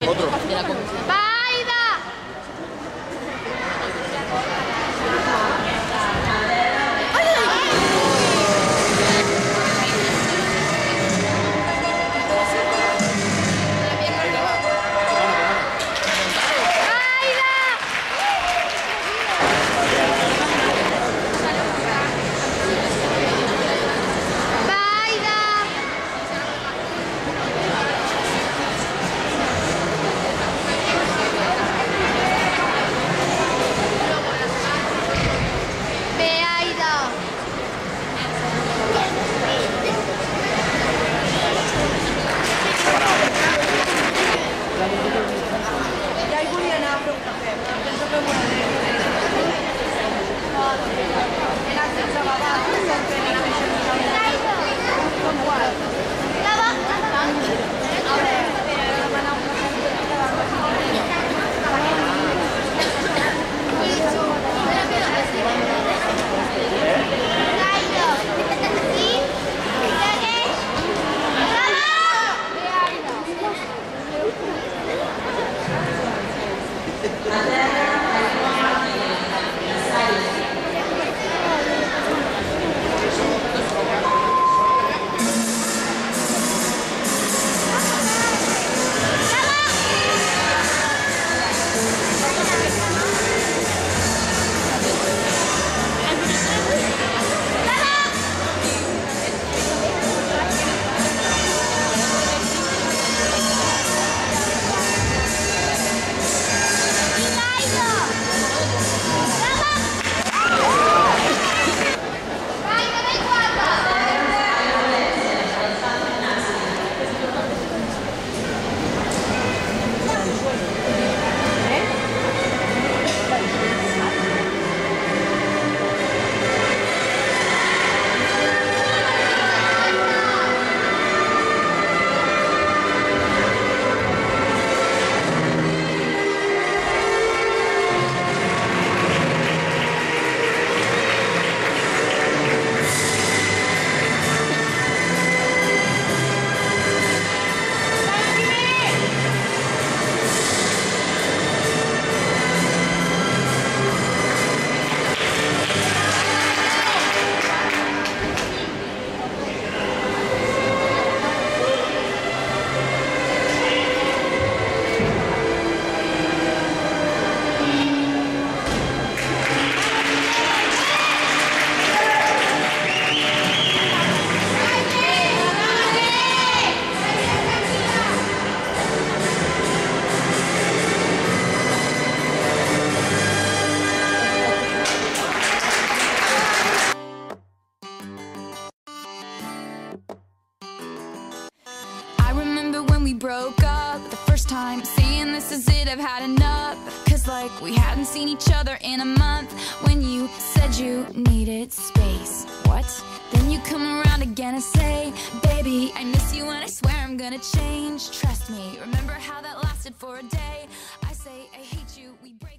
Otro. de la conducción. ¡Baida! Broke up the first time, saying this is it, I've had enough. Cause like we hadn't seen each other in a month. When you said you needed space, what? Then you come around again and say, baby, I miss you and I swear I'm gonna change. Trust me, remember how that lasted for a day. I say I hate you, we break